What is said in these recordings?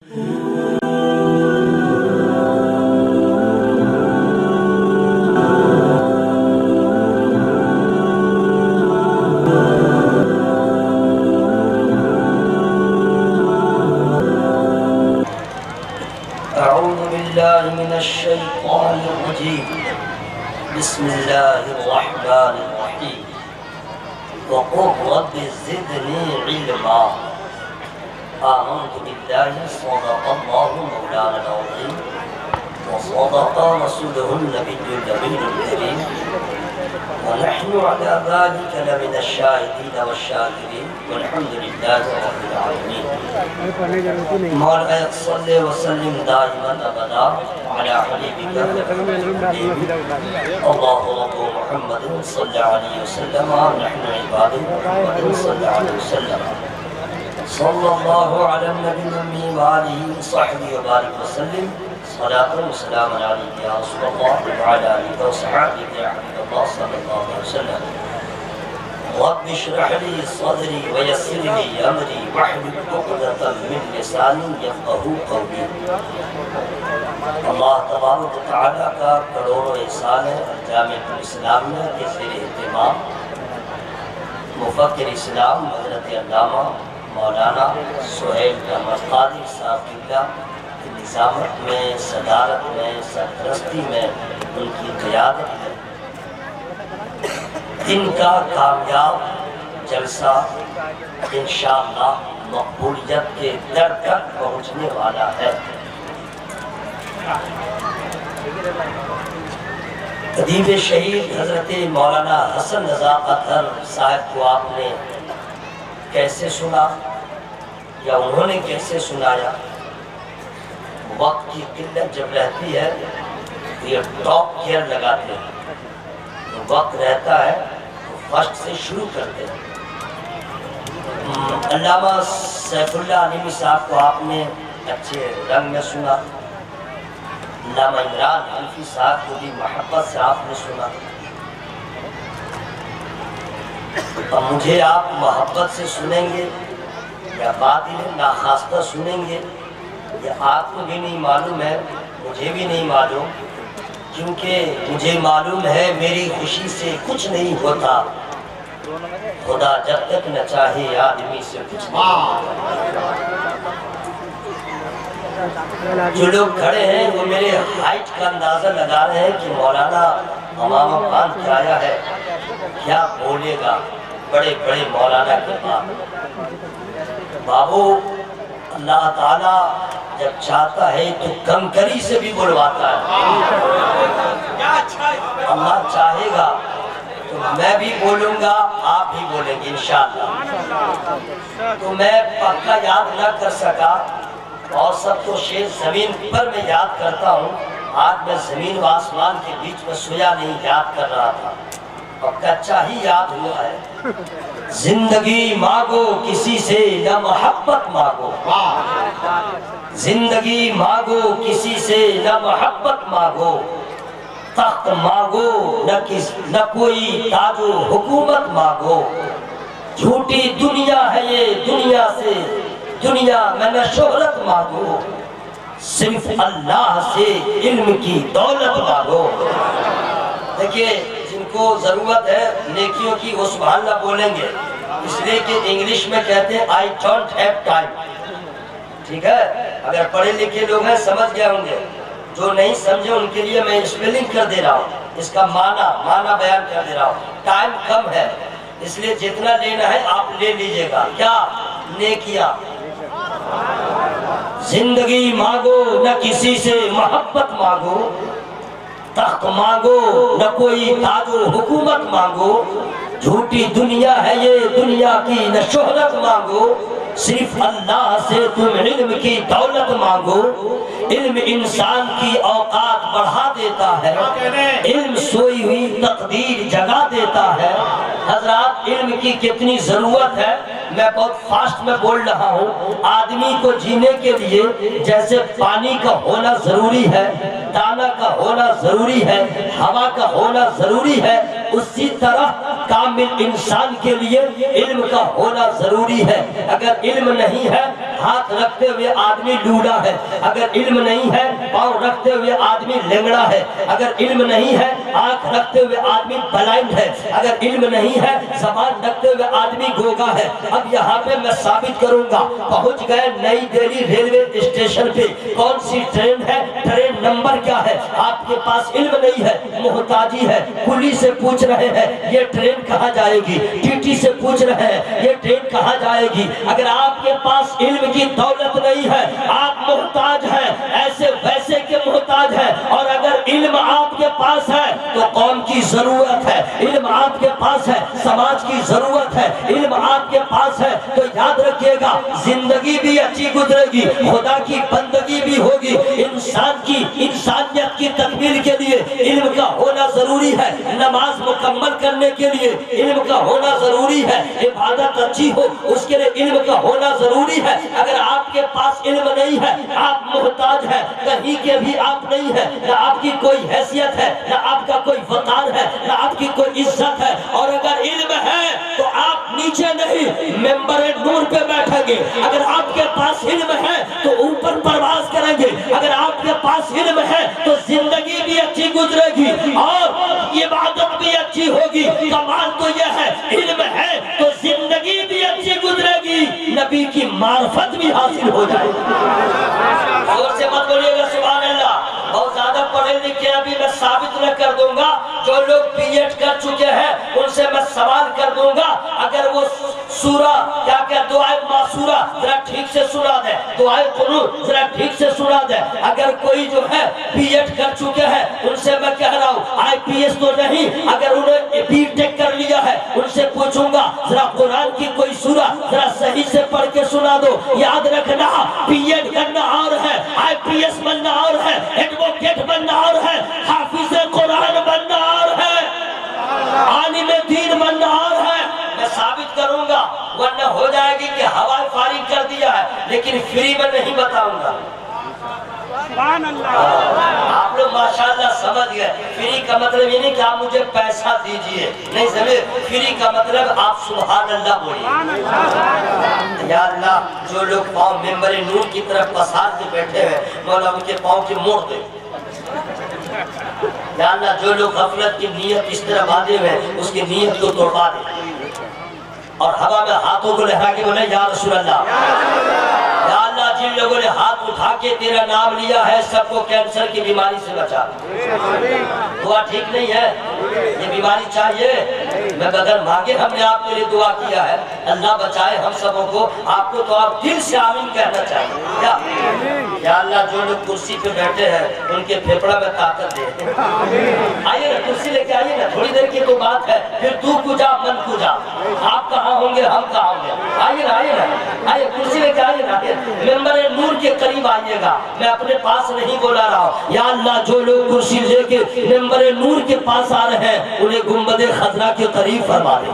أعوذ بالله من الشيطان الرجيم بسم الله الرحمن الرحيم وقل رب زدني علما آمنت بالله صدق الله مولانا العظيم وصدق رسوله النبي الأمين الكريم ونحن على ذلك لمن الشاهدين والشاكرين والحمد لله رب العالمين. مولانا صل وسلم دائما ابدا على حبيبك الله رب محمد صلى عليه وسلم نحن عباد محمد صلى عليه وسلم صلى الله على النبي الأمي وآله وصحبه وبارك وسلم صلاة وسلام عليك يا رسول الله وعلى آلك وصحبه يا حبيب الله صلى الله عليه وسلم. رب اشرح لي صدري ويسر لي أمري واحلل عقدة من لساني يفقهوا قولي. اللہ تبارک و تعالیٰ کا کروڑوں احسان ہے جامعہ الاسلامیہ کے زیر اہتمام مفکر اسلام حضرت علامہ مولانا سہیل احمد قادری صاحب قبلہ کی نظامت میں، صدارت میں، سرپرستی میں، ان کی قیادت میں ان کا کامیاب جلسہ انشاءاللہ مقبولیت کے در تک پہنچنے والا ہے. ادیب شہید حضرت مولانا حسن رضا اطہر صاحب کو آپ نے کیسے سنا یا انہوں نے کیسے سنایا؟ وقت کی قلت جب رہتی ہے یہ ٹاپ گیئر لگاتے ہیں، وقت رہتا ہے تو فرسٹ سے شروع کرتے ہیں. علامہ سیف اللہ علیمی صاحب کو آپ نے اچھے رنگ میں سنا. علامہ عمران حنفی صاحب کو بھی محبت سے آپ نے سنا. اب مجھے آپ محبت سے سنیں گے یا باطل ناخواستہ سنیں گے یا آپ کو بھی نہیں معلوم ہے، مجھے بھی نہیں معلوم، کیونکہ مجھے معلوم ہے میری خوشی سے کچھ نہیں ہوتا. خدا جب تک نہ چاہے آدمی سے کچھ نہیں ہوتا. جو لوگ کھڑے ہیں وہ میرے ہائٹ کا اندازہ لگا رہے ہیں کہ مولانا امام خان کیا آیا ہے، کیا بولے گا بڑے بڑے مولانا کے بعد. بابو اللہ تعالیٰ جب چاہتا ہے تو کنکری سے بھی بلواتا ہے. اللہ چاہے گا تو میں بھی بولوں گا، آپ بھی بولیں گے انشاءاللہ. تو میں پکا یاد نہ کر سکا اور سب تو شیر زمین پر میں یاد کرتا ہوں. آج میں زمین و آسمان کے بیچ میں سویا نہیں یاد کر رہا تھا اور کچا ہی یاد ہوا ہے. زندگی مانگو کسی سے نہ محبت مانگو، زندگی مانگو کسی سے نہ محبت مانگو، تخت مانگو نہ کوئی تاج و حکومت مانگو. جھوٹی دنیا ہے یہ دنیا سے دنیا میں نہ شہرت مانگو، صرف اللہ سے علم کی دولت مانگو. دیکھیے جن کو ضرورت ہے نیکیوں کی وہ سبحان اللہ بولیں گے، اس لیے کہ انگلش میں کہتے ہیں I don't have time. ٹھیک ہے، اگر پڑھے لکھے لوگ ہیں سمجھ گئے ہوں گے، جو نہیں سمجھے ان کے لیے میں اسپیلنگ کر دے رہا ہوں، اس کا معنی بیان کر دے رہا ہوں. ٹائم کم ہے اس لیے جتنا لینا ہے آپ لے لیجئے گا. کیا نیکیاں؟ زندگی مانگو نہ کسی سے محبت مانگو، تخت مانگو نہ کوئی تاج و حکومت مانگو. جھوٹی دنیا ہے یہ دنیا کی نہ شہرت مانگو، صرف اللہ سے تم علم کی دولت مانگو. علم انسان کی اوقات بڑھا دیتا ہے، علم سوئی ہوئی تقدیر جگا دیتا ہے. حضرات علم کی کتنی ضرورت ہے، میں بہت فاسٹ میں بول رہا ہوں. آدمی کو جینے کے لیے جیسے پانی کا ہونا ضروری ہے، دانا کا ہونا ضروری ہے، ہوا کا ہونا ضروری ہے، اسی طرح کامل انسان کے لیے علم کا ہونا ضروری ہے. اگر علم نہیں ہے ہاتھ رکھتے ہوئے آدمی لولا ہے، اگر علم نہیں ہے پاؤں رکھتے ہوئے آدمی لنگڑا ہے، اگر علم نہیں ہے آنکھ رکھتے ہوئے آدمی بلائنڈ ہے، اگر علم نہیں ہے زبان رکھتے ہوئے آدمی گونگا ہے۔ اب یہاں پہ میں ثابت کروں گا، پہنچ گئے نئی دہلی ریلوے اسٹیشن پہ، کون سی ٹرین ہے، ٹرین نمبر کیا ہے، آپ کے پاس علم نہیں ہے، محتاجی ہے، کلی سے پوچھ رہے ہیں یہ ٹرین کہاں جائے گی، ٹی ٹی سے پوچھ رہے ہیں یہ ٹرین کہاں جائے گی۔ اگر آپ کے پاس علم کی دولت نہیں ہے، آپ محتاج ہیں، ایسے ویسے کے محتاج ہیں، اور اگر علم آپ کے پاس ہے تو قوم کی ضرورت ہے، علم آپ کے پاس ہے سماج کی ضرورت ہے، علم آپ کے پاس ہے تو یاد رکھیے گا زندگی بھی اچھی گزرے گی، خدا کی بندگی بھی ہوگی، انسان کی انسانیت کی تکمیل کے لیے علم کا ہونا ضروری ہے، نماز مکمل کرنے کے لیے علم کا ہونا ضروری ہے، عبادت اچھی ہو اس کے لیے علم کا ہونا ضروری ہے۔ اگر آپ کے پاس علم نہیں ہے آپ محتاج ہیں، کہیں کے بھی آپ نہیں ہیں، نہ آپ کی کوئی حیثیت ہے، نہ آپ کا کوئی وقار ہے، نہ آپ کی کوئی عزت ہے، اور اگر علم ہے تو آپ نیچے نہیں ممبر نور پہ بیٹھیں گے، اگر آپ کے پاس علم ہے تو اوپر پرواز کریں گے، اگر آپ کے پاس علم ہے تو زندگی بھی اچھی گزرے گی اور عبادت بھی اچھی ہوگی۔ کمال تو یہ ہے علم ہے تو زندگی بھی اچھی گزرے گی، نبی کی معرفت بھی حاصل ہو جائے گی۔ زور سے مت بولیے گا سبحان اللہ۔ بہت زیادہ پڑھے لکھے ابھی میں ثابت نہ کر دوں گا، جو لوگ پی ایڈ کر چکے ہیں ان سے میں سوال کر دوں گا، اگر وہ سورہ کیا دعائے معصورہ ذرا ٹھیک سے سنا دے، دعائے قنوت ذرا ٹھیک سے سنا دے۔ اگر کوئی جو ہے پی ایڈ کر چکے ہیں ان سے میں کہہ رہا ہوں آئی پی ایس تو نہیں، اگر انہیں بی ٹیک کر لیا ہے ان سے پوچھوں گا ذرا قرآن کی کوئی سورہ ذرا صحیح سے پڑھ کے سنا دو۔ یاد رکھنا پی ایڈ کرنا اور ہے، آئی پی ایس بننا اور ہے، ایڈوکیٹ بننا اور ہے، حافظ قرآن بننا اور ہے، عالم دین بننا اور ہے۔ میں ثابت کروں گا ورنہ ہو جائے گی کہ ہوائے فارغ کر دیا ہے، لیکن فری میں نہیں بتاؤں گا۔ آپ لوگ ماشاءاللہ سمجھ گئے، فری کا مطلب یہ نہیں کہ آپ مجھے پیسہ دیجئے، نہیں سمجھے، فری کا مطلب آپ سبحان اللہ بولیے۔ یا اللہ جو لوگ پاؤں ممبر نور کی طرف پسار کے بیٹھے ہیں مولا ان کے پاؤں کی موڑ دے۔ یا اللہ جو لوگ غفلت کی نیت اس طرح باندھے ہوئے اس کی نیت کو توڑوا دے، اور ہوا میں ہاتھوں کو لہرا کے بولے یا رسول اللہ۔ یا اللہ جن لوگوں نے ہاتھ اٹھا کے تیرا نام لیا ہے سب کو کینسر کی بیماری سے بچا۔ دعا ٹھیک نہیں ہے، یہ بیماری چاہیے، میں بغیر مانگے ہم نے آپ کے لیے دعا کیا ہے، اللہ بچائے ہم سبوں کو۔ آپ کو تو آپ دل سے آمین کہنا چاہیے۔ یا اللہ جو لوگ کرسی پہ بیٹھے ہیں ان کے پھیپڑا میں طاقت دے۔ آئیے نا کرسی لے کے آئیے نا، تھوڑی دیر کی تو بات ہے، پھر تو کجا من کجا، آپ کہاں ہوں گے ہم کہاں ہوں گے۔ آئیے نا آئیے کرسی لے کے آئیے نا، ممبر نور کے قریب آئیے گا، میں اپنے پاس نہیں بولا رہا ہوں۔ یا اللہ جو لوگ کرسی لے کے ممبر نور کے پاس آ رہے ہیں انہیں گنبد خضرا کے قریب فرما دے۔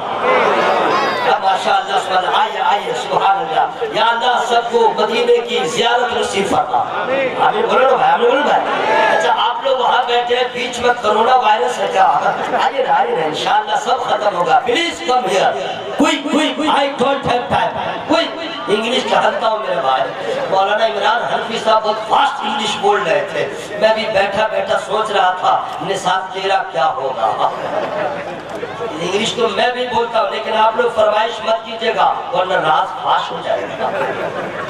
ماشاءاللہ سبحان اللہ، آئیے آئیے سبحان اللہ۔ یا اللہ سب کو مدینے کی زیارت نصیب فرما۔ آمین بولو نا بھائی، آمین بولو بھائی۔ اچھا آپ لوگ وہاں بیٹھے ہیں بیچ میں کرونا وائرس ہے کیا؟ آئیے نا انشاءاللہ سب ختم ہوگا۔ پلیز کم ہیئر، کوئی آئی ڈونٹ ہیو ٹائم، کوئی انگلش چاہتا ہوں میرے بھائی۔ مولانا عمران حنفی صاحب بہت فاسٹ انگلش بول رہے تھے، میں بھی بیٹھا بیٹھا سوچ رہا تھا نصاب تیرا کیا ہوگا۔ انگلش تو میں بھی بولتا ہوں لیکن آپ لوگ فرمائش مت کیجیے گا ورنہ راز فاش ہو جائے گا،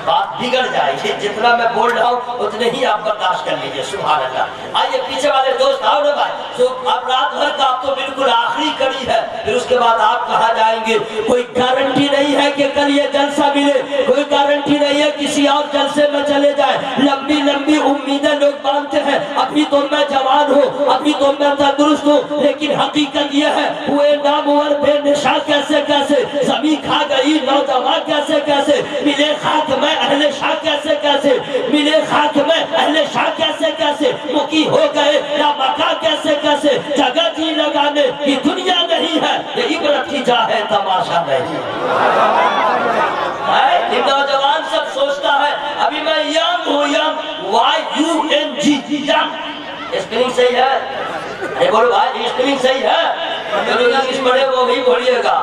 بات بگڑ جائے گی۔ جتنا میں بول رہا ہوں اتنے ہی آپ برداشت کر لیجیے سبحان اللہ۔ آئیے پیچھے والے دوست آؤ نا بھائی، تو اب رات بھر کا آپ تو بالکل آخری کڑی ہے، پھر اس کے بعد آپ کہاں جائیں گے؟ کوئی گارنٹی نہیں ہے کہ کل یہ جلسہ ملے، کوئی گارنٹی نہیں ہے کسی اور جلسے میں چلے جائیں۔ لمبی لمبی امیدیں لوگ باندھتے ہیں، ابھی تو میں جوان ہوں، ابھی تو میں تندرست ہوں، لیکن حقیقت یہ ہے ہوئے نامور بے نشاں کیسے کیسے، زمین کھا گئی نوجوان کیسے کیسے، ملے خاک میں اہل شاہ کیسے کیسے، ملے خاک میں اہل شاہ کیسے کیسے، مکی ہو گئے یا مکہ کیسے کیسے، جگہ جی لگانے کی دنیا نہیں ہے، یہ عبرت کی جا ہے تماشا نہیں ہے۔ یہ نوجوان سب سوچتا ہے ابھی میں ینگ ہوں، ینگ Y-U-N-G ینگ، اسپیلنگ صحیح ہے؟ بولو بھائی اسپیلنگ صحیح ہے؟ جو لوگ انگلش پڑھے وہ بھی بولیے گا،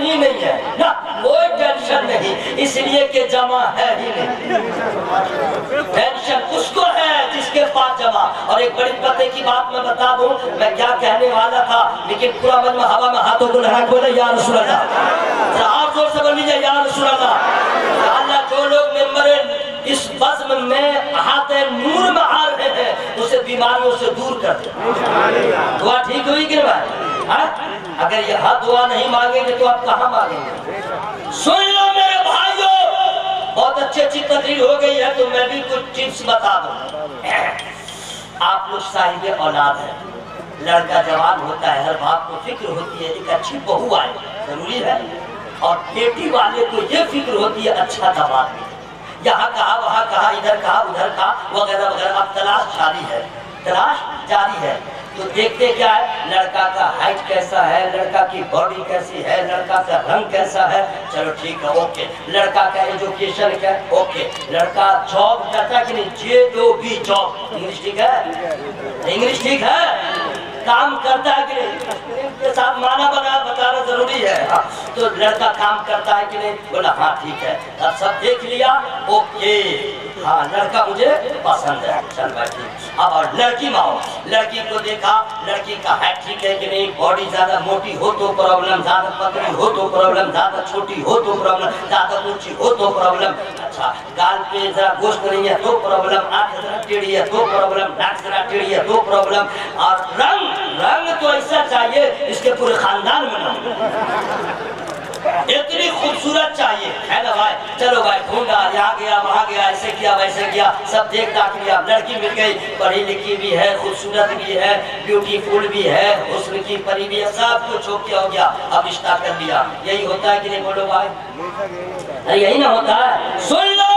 ٹینشن ہی نہیں ہے نا، کوئی ٹینشن نہیں، اس لیے کہ جمع ہے ہی نہیں۔ ٹینشن اس کو ہے جس کے پاس جمع۔ اور ایک بڑی پتے کی بات میں بتا دوں، میں کیا کہنے والا تھا، لیکن پورا مجمع ہوا میں ہاتھوں کو لہرا کے بولے یا رسول اللہ، آپ زور سے بول لیجیے یا رسول اللہ۔ یا اللہ، جو لوگ ممبر اس بزم میں احاطہ نور میں آ رہے ہیں، اسے بیماریوں سے دور کر دیں۔ دعا ٹھیک ہوئی کہ بھائی؟ اگر یہاں دعا نہیں مانگیں گے تو آپ کہاں مانگیں گے؟ سن لو میرے بھائیوں، بہت اچھی تقریر ہو گئی ہے تو میں بھی کچھ ٹپس بتا دوں۔ آپ لوگ صاحب اولاد ہیں، لڑکا جوان ہوتا ہے، ہر باپ کو فکر ہوتی ہے ایک اچھی بہو آئے، ضروری ہے، اور بیٹی والے کو یہ فکر ہوتی ہے اچھا داماد ملے۔ یہاں کہا وہاں کہا، ادھر کہا ادھر کہا، وغیرہ وغیرہ۔ اب تلاش جاری ہے، تلاش جاری ہے، تو دیکھتے کیا ہے، لڑکا کا ہائٹ کیسا ہے، لڑکا کی باڈی کیسی ہے، لڑکا کا رنگ کیسا ہے، چلو ٹھیک ہے اوکے، لڑکا کا ایجوکیشن کیا ہے، اوکے، لڑکا جاب کرتا ہے کہ نہیں، JOB جاب، انگلش ٹھیک ہے، انگلش ٹھیک ہے، کام کرتا ہے کہ نہیں، کے ساتھ معنی بتانا ضروری ہے۔ تو لڑکا کام کرتا ہے کہ نہیں، بولا ہاں ٹھیک ہے، اب سب دیکھ لیا، اوکے، ہاں لڑکا مجھے پسند ہے، چل بھائی ٹھیک۔ اب اور لڑکی میں آؤ، لڑکی کو دیکھا، لڑکی کا ہائٹ ٹھیک ہے کہ نہیں، باڈی زیادہ موٹی ہو تو پرابلم، زیادہ پتلی ہو تو پرابلم، زیادہ چھوٹی ہو تو پرابلم، زیادہ اونچی ہو تو پرابلم، اچھا گال پہ ذرا گوشت نہیں ہے تو پرابلم، آنکھ ذرا ٹیڑھی ہے تو پرابلم، ناک ذرا ٹیڑھی ہے تو پرابلم، اور رنگ تو ایسا چاہیے اس کے پورے خاندان میں نہ اتنی خوبصورت چاہیے، ہے نا بھائی؟ چلو بھائی ڈھونڈا، یہاں گیا وہاں گیا، ایسے کیا ویسے کیا، سب دیکھ داکھ لیا، لڑکی مل گئی، پڑھی لکھی بھی ہے، خوبصورت بھی ہے، بیوٹیفل بھی ہے، حسن کی پری بھی ہے، سب کچھ ہو کیا ہو گیا، اب رشتہ کر لیا۔ یہی ہوتا ہے کہ نہیں بولو بھائی؟ یہی نہ ہوتا ہے؟ سن لو،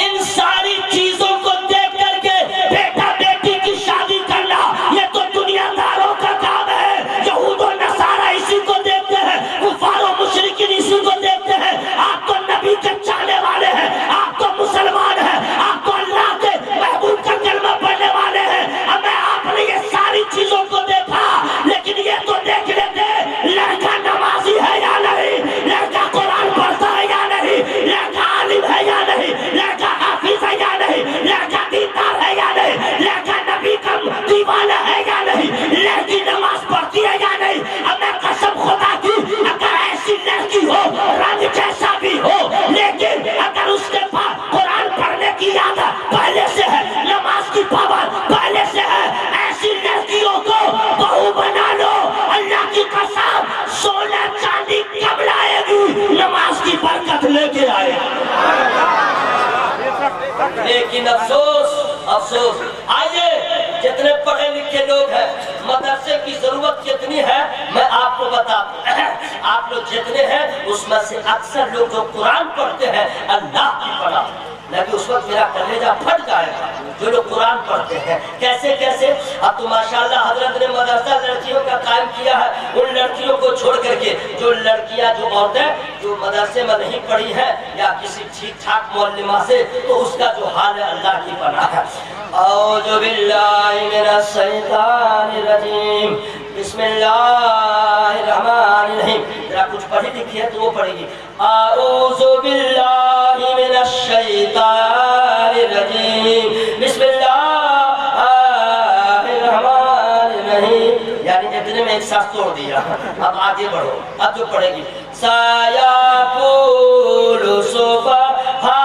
ان ساری چیزوں کو دیکھ کر کے بیٹا بیٹی کی شادی کرنا یہ تو دنیا داروں کا کام ہے۔ یہود و نصارہ اسی کو دیکھتے ہیں، کفار و مشرکین اسی کو دیکھتے ہیں۔ آپ تو نبی کے چاہنے والے ہیں، آپ تو مسلمان ہیں، آپ تو اللہ کے محبوب کا کلمہ پڑھنے والے ہیں۔ اب میں آپ نے یہ ساری چیزوں کو دیکھا، لیکن یہ تو دیکھ لیتے لڑکا نمازی ہے یا نہیں، لڑکا قرآن پڑھتا ہے یا نہیں، لڑکا عالم ہے یا نہیں، لڑکا حافظ ہے یا نہیں، لڑکا دیندار ہے یا نہیں، لڑکا نبی کا دیوانہ ہے یا نہیں، لڑکی نماز پڑھتی ہے یا نہیں۔ اب میں قسم خدا کی، اگر ایسی لڑکی ہو، رنگ جیسا بھی ہو، لیکن اگر اس کے پاس قرآن پڑھنے کی عادت پہلے سے ہے، نماز کی پابند پہلے سے ہے، ایسی لڑکیوں کو بہو بنا لو، اللہ کی قسم سونا چاندی کم لائے گی، نماز کی برکت لے کے آئے گی۔ لیکن افسوس، آئیے جتنے پڑھے لکھے لوگ ہیں، مدرسے کی ضرورت کتنی ہے میں آپ کو بتا دوں۔ آپ لوگ جتنے ہیں اس میں سے اکثر لوگ جو قرآن پڑھتے ہیں اللہ کی پناہ، لیکن اس وقت میرا کلیجہ پھٹ جائے گا جو لوگ قرآن پڑھتے ہیں۔ کیسے؟ اب تو ماشاءاللہ حضرت نے مدرسہ لڑکیوں کا قائم کیا ہے، ان لڑکیوں کو چھوڑ کر کے جو لڑکیاں جو عورتیں جو مدرسے میں نہیں پڑھی ہیں یا کسی ٹھیک ٹھاک معلمہ سے، تو اس کا جو حال ہے اللہ کی پناہ ہے۔ اعوذ باللہ من الشیطان الرجیم، بسم اللہ الرحمن الرحیم۔ ذرا کچھ پڑھی لکھی ہے تو وہ پڑھے گی۔ اعوذ باللہ من الشیطان الرجیم، بسم اللہ الرحمن الرحیم۔ یعنی اتنے میں ایک ساتھ توڑ دیا، اب آگے بڑھو، اب جو پڑھے گی سایقول سفہاء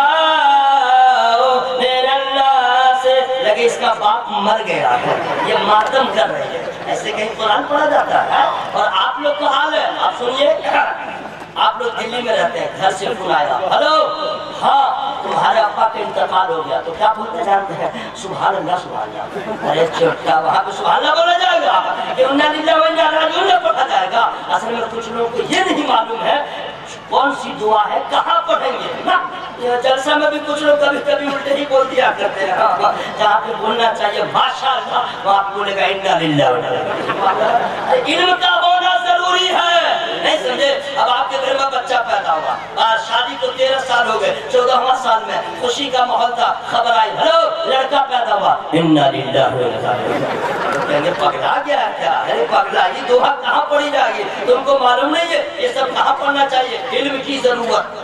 من الناس، لگے اس کا باپ مر گیا ہے، یہ ماتم کر رہی ہے، ایسے کہیں قرآن پڑھا جاتا ہے؟ اور آپ لوگ کا حال ہے، آپ سنیے، آپ لوگ دلی میں رہتے ہیں، گھر سے فون آیا، ہلو ہاں تمہارے ابا کا انتقال ہو گیا، تو کیا بولتے جانتے ہیں؟ سبحان اللہ سبحان اللہ۔ ارے چھوٹا وہاں پہ سبحان اللہ بولا جائے گا کہ انہاں للہ و انا راجعون پڑھا جائے گا؟ اصل میں کچھ لوگوں کو یہ نہیں معلوم ہے کون سی دعا ہے، کہاں پڑھیں گے۔ جلسہ میں بھی کچھ لوگ کبھی کبھی الٹے ہی بول دیا کرتے ہیں، جہاں پہ بولنا چاہیے ماشاءاللہ وہاں پہ بولے گا انا للہ و انا راجعون۔ علم کا ہونا ضروری ہے، نہیں سمجھے؟ اب آپ کے گھر میں بچہ پیدا ہوا، شادی کو 13 سال داخل ہو گئے 14واں سال میں خوشی کا ماحول تھا خبر آئی ہلو لڑکا پیدا ہوا انا للہ و انا الیہ راجعون کہیں گے پگلا گیا کیا ارے پگلا یہ دوہا کہاں پڑھی جائے گی تم کو معلوم نہیں ہے یہ سب کہاں پڑھنا چاہیے علم کی ضرورت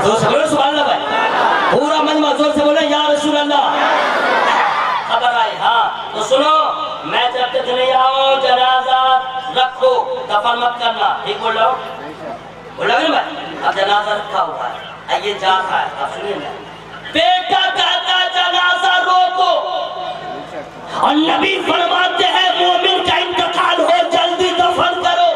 زور سے بولے سبحان اللہ بھائی پورا مجمع زور سے بولے یا رسول اللہ خبر آئی ہاں تو سنو میں جب تک نہیں آؤں جنازہ رکھو دفن مت کرنا ٹھیک بول رہا ہوں بولا گا بھائی اب جنازہ رکھا ہوا ہے یہ جاتا ہے اب سنیے نا بیٹا کہتا جنازہ روکو اور نبی فرماتے ہیں مومن کا انتقال ہو جلدی دفن کرو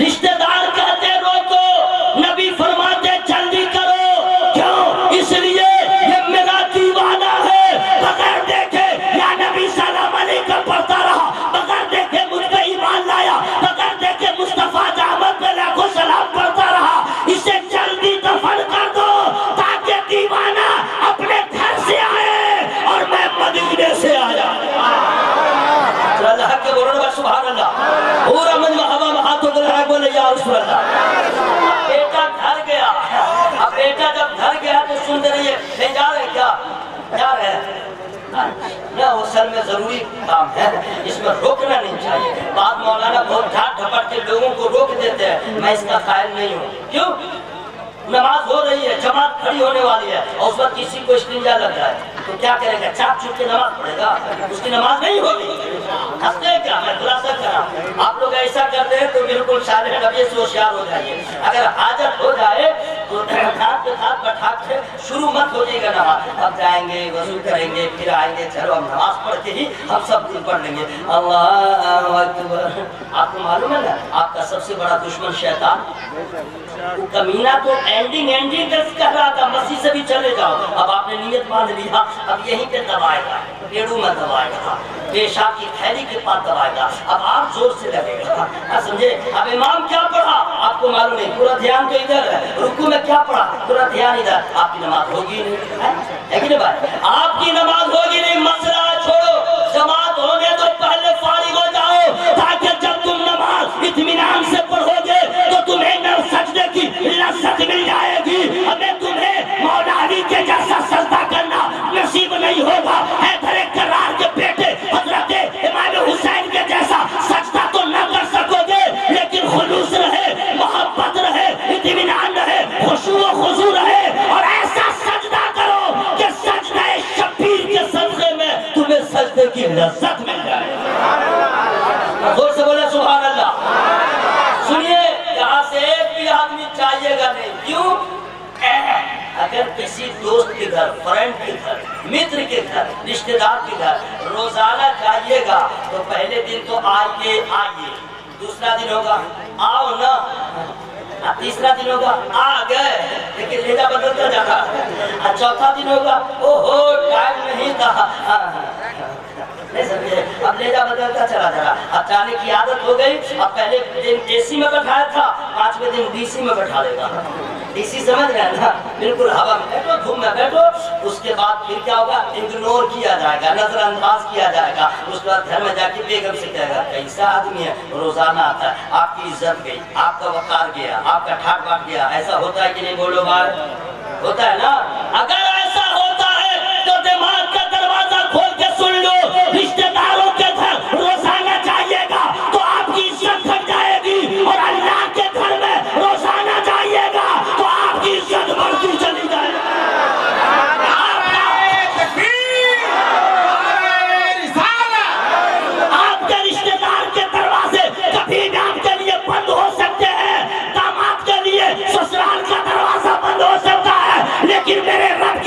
رشتہ دار کہتے روکو نبی فرماتے جلدی کرو کیوں اس لیے یہ میرا دیوانہ ہے بغیر دیکھے یا نبی سلام علیکم پڑھتا رہا بغیر دیکھے مجھ پہ ایمان لایا بغیر دیکھے مصطفیٰ جامد پہ لاکھوں سلام پڑھتا رہا اسے جلدی دفن کر دو تاکہ دیوانہ اپنے گھر سے آئے اور میں مدینے سے آیا اللہ کے بولنے پر سبحان اللہ پورا مجمع ہوا میں ہاتھوں کو لگا بولے یا رسول اللہ اب بیٹا گھر گیا اب بیٹا جب گھر گیا تو سنتے رہیے نہیں جا رہے کیا جا رہے ہیں نہ وہ سر میں ضروری کام ہے اس میں روکنا نہیں چاہیے بعد مولانا بہت ڈھاٹ ڈھپٹ کے لوگوں کو روک دیتے ہیں میں اس کا قائل نہیں ہوں کیوں نماز ہو رہی ہے جماعت کھڑی ہونے والی ہے اور اس وقت کسی کو استنجا لگ رہا ہے تو کیا کرے گا چاپ چوپ کے نماز پڑھے گا اس کی نماز نہیں ہوگی ہنستے ہیں کیا میں خلاصہ کرا آپ لوگ ایسا کرتے ہیں تو بالکل صالح نبی سے ہوشیار ہو جائیے اگر حاجت ہو جائے تو ہاتھ پہ ہاتھ بٹھا کے شروع مت ہو جائے گا نماز اب جائیں گے وضو کریں گے پھر آئیں گے چلو ہم نماز پڑھ کے ہی ہم سب دن پڑھ لیں گے اللہ اکبر آپ کو معلوم ہے نا آپ کا سب سے بڑا دشمن شیطان وہ کمینہ تو اینڈنگ کر رہا تھا مسیح سے بھی چلے جاؤ اب آپ نے نیت باندھ لیا اب یہیں پہ دبائے گا پیڑوں میں دبائے گا پیشاب کی تھیلی کے پاس دبائے گا اب آپ زور سے لگے گا سمجھے اب امام کیا پڑھا آپ کو معلوم نہیں پورا دھیان تو ادھر ہے رکوع میں کیا پڑھا پورا دھیان ادھر آپ کی نماز ہوگی نہیں ہے کہ نہیں بھائی آپ کی نماز ہوگی نہیں مسئلہ چھوڑو جماعت ہونے تو پہلے فارغ ہو جاؤ تاکہ جب تم نماز اطمینان سے پڑھو گے تو تمہیں نہ سجدے کی لذت مل جائے گی ہمیں تمہیں مولا علی کے جیسا سجدہ کرنا نصیب نہیں ہوگا حیدر کرار کے بیٹے حضرت امام حسین کے جیسا سجدہ تو نہ کر سکو گے لیکن خلوص رہے محبت رہے اطمینان رہے خشوع و خضوع رہے اور ایسا سجدہ کرو کہ سجدہ شبیر کے صدقے میں تمہیں سجدے کی لذت مل جائے زور سے بولے سبحان اللہ سنیے یہاں سے ایک بھی آدمی چاہیے گا نہیں کیوں اگر کسی دوست کے گھر فرینڈ کے گھر متر کے گھر رشتہ دار کے گھر روزانہ جائیے گا تو پہلے دن تو آئیے دوسرا دن ہوگا آؤ نا تیسرا دن ہوگا آ گئے لیکن لہجہ بدلتا جاتا چوتھا دن ہوگا اوہو ٹائم نہیں تھا نہیں سمجھے اب لہجہ بدلتا چلا جا رہا اب جانے کی عادت ہو گئی اب پہلے دن اے سی میں بٹھایا تھا 5ویں دن ڈی سی میں بٹھا لے گا ڈی سی سمجھ رہے ہیں نا بالکل ہوا میں بیٹھو دھوم میں بیٹھو اس کے بعد پھر کیا ہوگا اگنور کیا جائے گا نظر انداز کیا جائے گا اس کے بعد گھر میں جا کے بیگم سے کہے گا کیسا آدمی ہے روزانہ آتا ہے آپ کی عزت گئی آپ کا وقار گیا آپ کا ٹھاٹ باٹ گیا ایسا ہوتا ہے کہ نہیں بولو بھائی ہوتا ہے نا اگر ایسا ہوتا ہے تو دماغ کا دروازہ کھول کے سن لو رشتہ داروں کے گھر روزانہ جائیے گا تو آپ کی عزت گھٹ جائے گی اور اللہ کے گھر میں روزانہ جائیے گا تو آپ کی عزت بڑھتی چلی جائے گی آپ کے رشتہ دار کے دروازے کبھی بھی آپ کے لیے بند ہو سکتے ہیں داماد کے لیے سسرال کا دروازہ بند ہو سکتا ہے لیکن میرے رب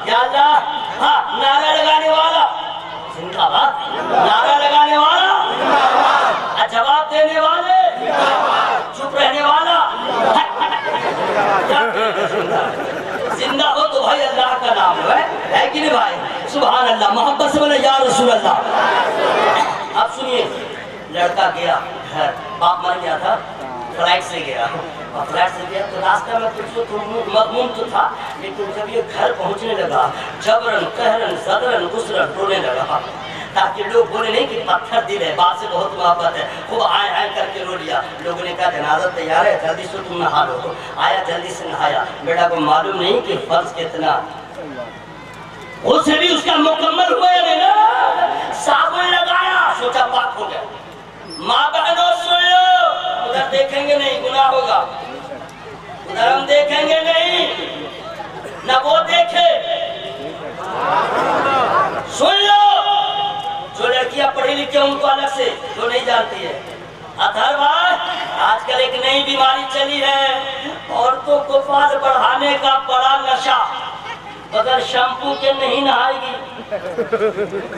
یا اللہ ہاں نعرہ لگانے والا زندہ باد، نعرہ لگانے والا، جواب دینے والے، چپ رہنے والا، زندہ ہو تو بھائی اللہ کا نام ہے کہ نہیں بھائی؟ سبحان اللہ، محبت سے بولے یا رسول اللہ۔ اب سنیے، لڑکا گیا گھر، باپ مر گیا تھا، فلائٹ سے گیا، اور فلائٹ سے گیا تو راستہ میں کچھ مغموم تو تھا، لیکن جب یہ گھر پہنچنے لگا جبرن قہرن صدرن غسرن رونے لگا، تاکہ لوگ بولے نہیں کہ پتھر دل ہے، باپ سے بہت محبت ہے، خوب آئے آئے کر کے رو لیا۔ لوگوں نے کہا جنازہ تیار ہے، جلدی سے تم نہا لو۔ آیا جلدی سے نہایا، بیٹا کو معلوم نہیں کہ فرض کتنا، اسے بھی اس کا مکمل ہوئے نہیں، صابن لگایا، سوچا پاک ہو گیا۔ ماں بہنوں سن لو، ادھر دیکھیں گے نہیں، گناہ ہوگا، ادھر ہم دیکھیں گے نہیں، نہ وہ دیکھے، سن لو۔ جو لڑکیاں پڑھی لکھی ان کو الگ سے، جو نہیں جانتی ہے، اطہر بھائی آج کل ایک نئی بیماری چلی ہے، عورتوں کو بال بڑھانے کا بڑا نشہ، بغیر شیمپو کے نہیں نہائے گی،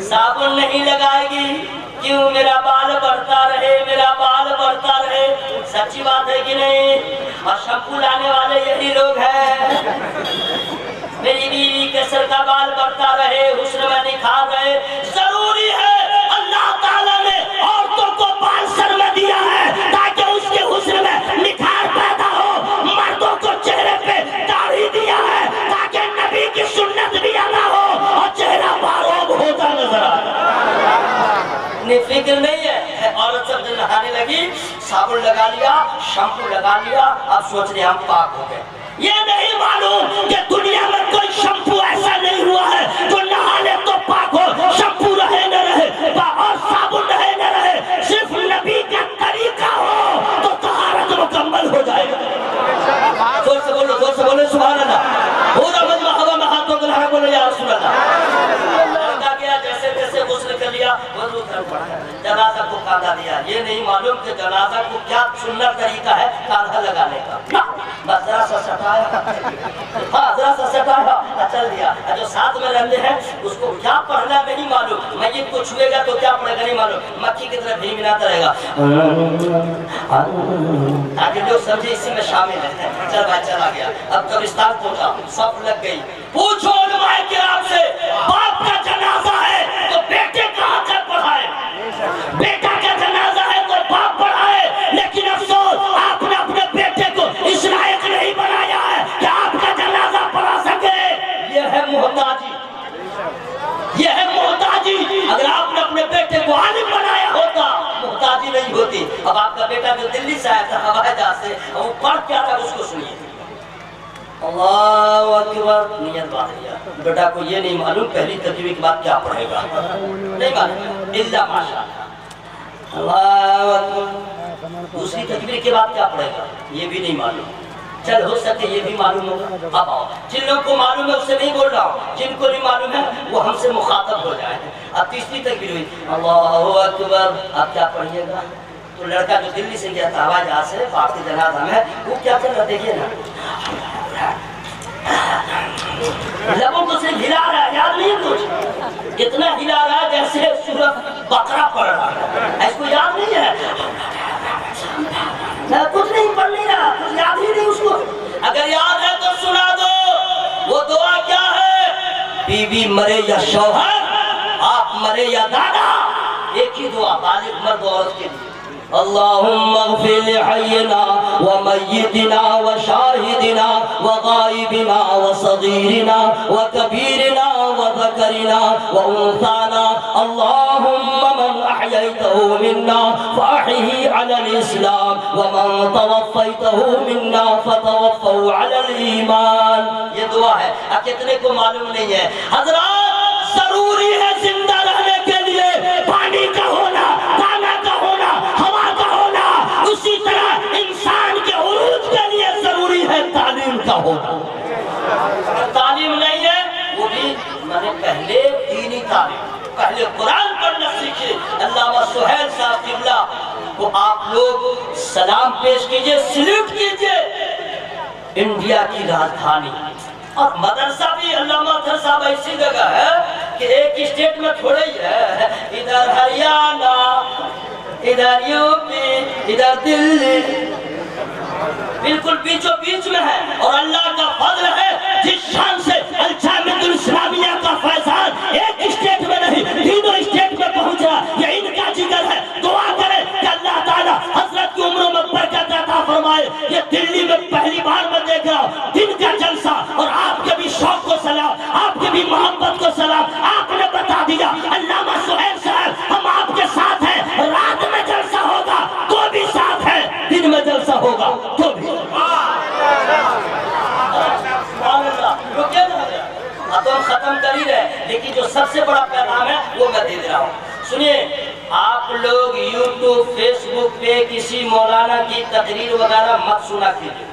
صابن نہیں لگائے گی، کیوں؟ میرا بال بڑھتا رہے، میرا بال بڑھتا رہے۔ سچی بات ہے کہ نہیں؟ اور شیمپو لانے والے یہی لوگ ہیں، میری بیوی کے سر کا بال بڑھتا رہے، حسن میں نکھار رہے۔ ضروری ہے، اللہ تعالیٰ نے عورتوں کو بال سر میں دیا ہے تاکہ اس کے حسن میں نکھار پیدا ہو، مردوں کو چہرے پہ داڑھی دیا ہے تاکہ نبی کی سنت بھی ادا ہو اور چہرہ باروب ہوتا نظر آئے۔ انہیں فکر نہیں ہے، عورت سب دن نہانے لگی، صابن لگا لیا، شیمپو لگا لیا، اب سوچ رہے ہم پاک ہو گئے۔ یہ نہیں معلوم کہ دنیا میں کوئی شیمپو ایسا نہیں ہوا ہے جو نہا لے تو پاک ہو، شیمپو رہے نہ رہے اور صابن رہے نہ رہے، صرف نبی کا طریقہ ہو تو طہارت مکمل ہو جائے گا۔ زور سے بولو، زور سے بولو سبحان اللہ۔ پورا مجمع ہوا میں ہاتھوں کو لہا بولو یا رسول اللہ۔ لڑکا گیا، جیسے جیسے غسل کر لیا، وضو کر پڑا، جنازہ کو کاندھا دیا۔ یہ نہیں معلوم کہ جنازہ کو کیا سنت طریقہ ہے کاندھا لگانے کا، بس ذرا سا سٹایا، ہاں ذرا سا سٹایا، چل دیا۔ جو ساتھ میں رہتے ہیں اس کو کیا پڑھنا نہیں معلوم، میت کو چھوئے گا تو کیا پڑھے گا نہیں معلوم، مکھی کی طرح بھی ملاتا رہے گا تاکہ لوگ سمجھے اسی میں شامل ہے۔ چل بھائی چلا گیا، اب قبرستان پہنچا، صف لگ گئی۔ پوچھو علماء کرام سے، باپ کا جنازہ ہے تو بیٹے کہاں کر پڑھائے؟ بیٹا کا جنازہ ہے تو باپ پڑھائے، لیکن افسوس آپ نے اپنے بیٹے کو اس لائق نہیں بنایا ہے کہ آپ کا جنازہ پڑھا سکے۔ یہ ہے محتاجی، یہ ہے محتاجی۔ اگر آپ نے اپنے بیٹے کو عالم بنایا ہوتا محتاجی نہیں ہوتی۔ اب آپ کا بیٹا جو دلی سے آیا تھا ہوائی جہاز سے، وہ پڑھ کیا تھا اس کو سنیے۔ اللہ اکبر، نیت بات ہے، بیٹا کو یہ نہیں معلوم پہلی ترجمے کے بعد کیا پڑھے گا، نہیں معلوم الا ماشاء اللہ اکبر، دوسری تکبیر کے بعد کیا پڑھے گا یہ بھی نہیں معلوم۔ چل ہو سکے یہ بھی معلوم ہوگا۔ اب آؤ، جن لوگوں کو معلوم ہے اس سے نہیں بول رہا ہوں، جن کو نہیں معلوم ہے وہ ہم سے مخاطب ہو جائے۔ اب تیسری تکبیر ہوئی، اللہ اکبر، اب کیا پڑھیے گا؟ تو لڑکا جو دلی سے گیا تھا ہوائی جہاز سے، باپ کے جنازہ میں، وہ کیا کر رہا دیکھیے نا، لبوں کو صرف ہلا رہا ہے، یاد نہیں کچھ، اتنا ہلا رہا ہے جیسے سورۃ بقرہ پڑھ رہا ہے، اس کو یاد نہیں ہے، کچھ نہیں پڑھ نہیں رہا، کچھ یاد ہی نہیں اس کو۔ اگر یاد ہے تو سنا دو، وہ دعا کیا ہے؟ بیوی مرے یا شوہر، آپ مرے یا دادا، ایک ہی دعا بالغ مرد و عورت کے لیے، اللہم اغفر لحینا ومیتنا وشاہدنا وغائبنا وصغیرنا وکبیرنا وذکرنا وانثانا، اللہم من احییتہ منا فاحیہ علی الاسلام ومن توفیتہ منا فتوفہ علی الایمان۔ یہ دعا ہے، اب کتنے کو معلوم نہیں ہے؟ حضرات ضروری ہے زندہ رہنے کے لیے پانی کا ہونا، دانا کا ہونا، ہوا کا ہونا، اسی طرح انسان کے عروج کے لیے ضروری ہے تعلیم کا ہونا۔ تعلیم نہیں ہے وہ بھی میں نے پہلے دینی تعلیم، پہلے قرآن پڑھنا سیکھے۔ علامہ سہیل صاحب قبلہ کو آپ لوگ سلام پیش کیجئے، سلیوٹ کیجئے۔ انڈیا کی راجدھانی اور مدرسہ بھی علامہ اطہر صاحب ایسی جگہ ہے کہ ایک اسٹیٹ میں تھوڑے ہی ہے، ادھر ہریانہ، ادھر یو پی، ادھر دلی، بالکل بیچوں بیچ میں ہے۔ اور اللہ کا فضل ہے جس شان سے الجامعۃ الاسلامیہ کا فیضان ایک اسٹیٹ میں نہیں تینوں اسٹیٹ میں پہنچا، یہ ان کا جگر ہے۔ دعا کریں کہ اللہ تعالیٰ حضرت کی عمروں میں برکت عطا فرمائے۔ یہ دلی میں پہلی بار میں دیکھ رہا ہوں دن کا جلسہ، اور آپ کے بھی شوق کو سلام، آپ کے بھی محبت کو سلام۔ آپ نے بتا دیا علامہ سہیل صاحب ہم آپ کے ساتھ ہیں، رات میں جلسہ ہوگا تو بھی ساتھ ہے، دن میں جلسہ ہوگا تو بھی۔ تو ہم ختم کر ہی رہے، لیکن جو سب سے بڑا پیغام ہے وہ میں دے رہا ہوں۔ سنیے، آپ لوگ یوٹیوب فیس بک پہ کسی مولانا کی تقریر وغیرہ مت سنا کیجیے،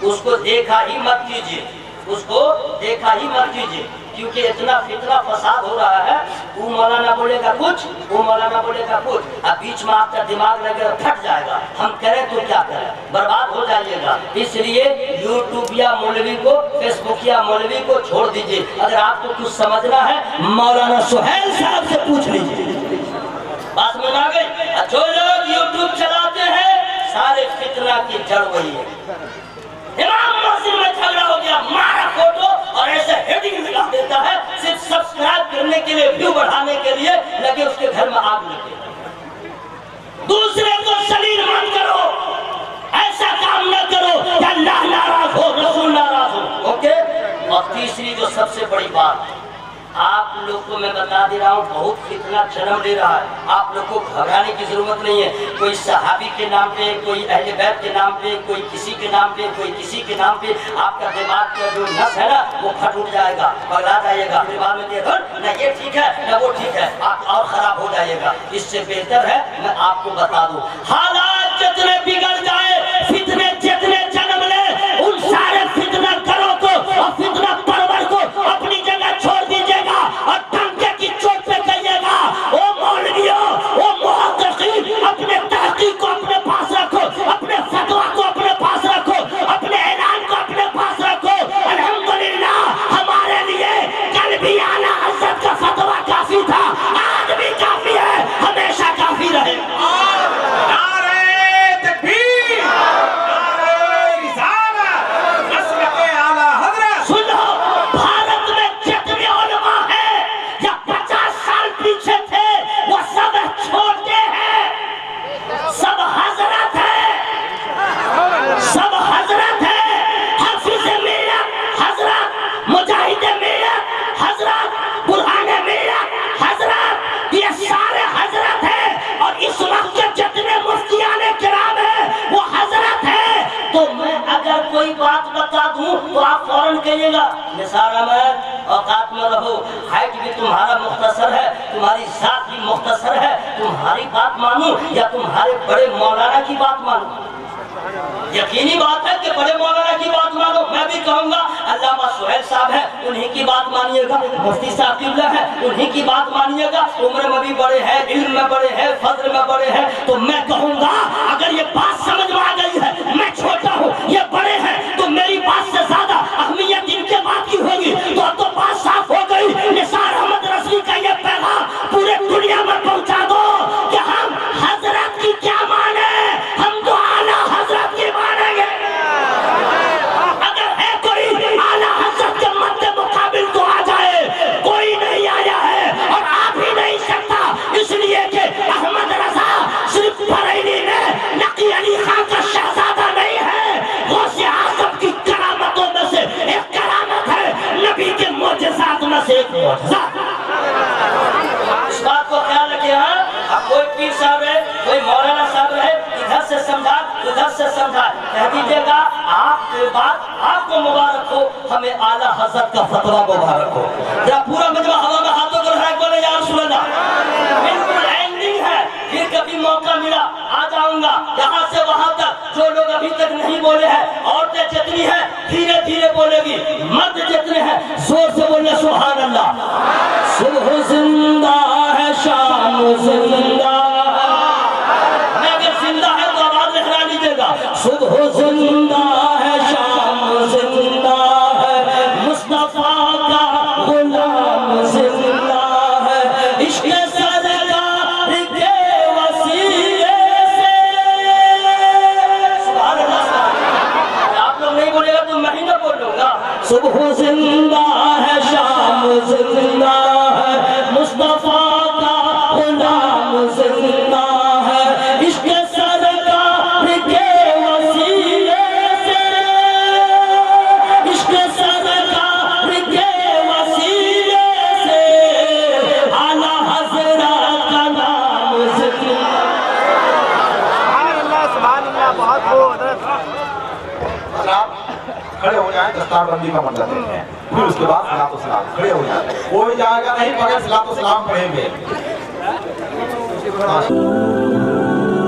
اس کو دیکھا ہی مت کیجیے، اس کو دیکھا ہی مت کیجیے، کیونکہ اتنا فتنہ فساد ہو رہا ہے، وہ مولانا بولے گا کچھ، وہ مولانا بولے گا کچھ، اب بیچ میں آپ کا دماغ لگے گا، پھٹ جائے گا، ہم کریں تو کیا کریں، برباد ہو جائیے گا۔ اس لیے یوٹیوب یا مولوی کو، فیس بک یا مولوی کو چھوڑ دیجیے۔ اگر آپ کو کچھ سمجھنا ہے مولانا سہیل صاحب سے پوچھ لیجیے۔ بات میں آ گئی؟ جو لوگ یوٹیوب چلاتے ہیں سارے فتنہ کی جڑ وہی ہے۔ امام مسجد میں جھگڑا ہو گیا، مارا فوٹو اور ایسے ہیڈنگ لگا دیتا ہے، صرف سبسکرائب کرنے کے لیے، ویو بڑھانے کے لیے، لگے اس کے گھر میں آگ لگے۔ دوسرے کو شلیل مت کرو، ایسا کام نہ کرو کہ اللہ ناراض ہو، رسول ناراض ہو، اوکے؟ اور تیسری جو سب سے بڑی بات آپ لوگ کو میں بتا دے رہا ہوں، بہت فتنہ جنم لے رہا ہے، آپ لوگ کو گھبرانے کی ضرورت نہیں ہے۔ کوئی صحابی کے نام پہ، کوئی اہل بیت کے نام پہ، کوئی کسی کے نام پہ، کوئی کسی کے نام پہ، آپ کا دماغ کا جو نس ہے نا وہ پھٹ اٹھ جائے گا، پگلا جائے گا، پھر بعد میں دیکھو نہ یہ ٹھیک ہے نہ وہ ٹھیک ہے، آپ اور خراب ہو جائے گا۔ اس سے بہتر ہے میں آپ کو بتا دوں، حالات جتنے بگڑ جائے، فتنے جتنے جنم لے، ان سارے فتنہ کرو کو اور فتنہ پرور کو اپنی جگہ چھوڑ دیجیے گا، اور ٹنکے کی چوٹ پہ کہیے گا، او مولویوں، او محققین، اپنے تحقیق کو اپنے پاس رکھو، اپنے فتویٰ کو اپنے پاس رکھو، اپنے اعلان کو اپنے پاس رکھو۔ الحمدللہ ہمارے لیے کل بھی اعلیٰ حضرت کا فتویٰ کافی تھا، آج بھی کافی ہے، ہمیشہ کافی رہے۔ کوئی بات بتا دوں تو آپ فوراً کہیے گا نثار احمد اوقات میں رہو، ہائٹ بھی تمہارا مختصر ہے، تمہاری ذات بھی مختصر ہے، تمہاری بات مانوں یا تمہارے بڑے مولانا کی بات مانوں؟ یقینی بات ہے کہ بڑے مولانا کی بات مانو۔ میں بھی کہوں گا علامہ سہیل صاحب ہے، انہی کی بات مانیے گا، مفتی ثاقب اللہ ہے، انہی کی بات مانیے گا، عمر میں بھی بڑے ہیں، علم میں بڑے ہیں، فضل میں بڑے ہیں۔ تو میں کہوں گا اگر یہ بات سمجھ میں آ گئی ہے، میں چھوٹا ہوں یہ بڑے ہیں، تو میری بات سے زیادہ اہمیت ان کے بات کی ہوگی۔ تو بات صاف ہو گئی، نثار احمد رضوی کا یہ پیغام پورے دنیا میں پہنچا دو کہ ہم حضرت کی کیا مانے، ہم تو اعلیٰ حضرت کی مانیں گے۔ اگر ہے کوئی اعلیٰ حضرت کے مد مقابل تو آ جائے، کوئی نہیں آیا ہے اور آ بھی نہیں سکتا، اس لیے کہ احمد رضا صرف بریلی میں نقی علی خان کا شہزادہ نہیں ہے، غوث اعظم کی کرامتوں میں سے ایک کرامت ہے، نبی کے معجزات میں سے ایک معجزہ۔ اس بات کو خیال رکھیں، ہاں اب کوئی پیر صاحب ہے، کوئی مولانا صاحب رہے، ادھر سے سمجھا ادھر سے سمجھا، کہہ دیجیے گا آپ کے بات آپ کو مبارک ہو، ہمیں اعلیٰ حضرت کا فتویٰ مبارک ہو۔ جب پورا مجمع ہوا میں ہاتھوں کو اٹھائے بولے یا رسول اللہ، بالکل اینڈنگ ہے، پھر کبھی موقع ملا آ جاؤں گا یہاں سے وہاں تک۔ جو لوگ ابھی تک نہیں بولے ہیں، عورتیں جتنی ہیں دھیرے دھیرے بولے گی، مرد جتنے ہیں زور سے بولنا سبحان اللہ۔ صبح زندہ ہے شام زندہ ہے، میں اگر زندہ ہے تو آواز لہرا لیجیے گا، صبح زندہ ہے شام زندہ ہے، اختار بندی کا منظر دیتے ہیں، پھر اس کے بعد صلاۃ و سلام کھڑے ہو جاتے ہیں، کوئی جائے گا نہیں بغیر صلاۃ و سلام پڑھیں گے۔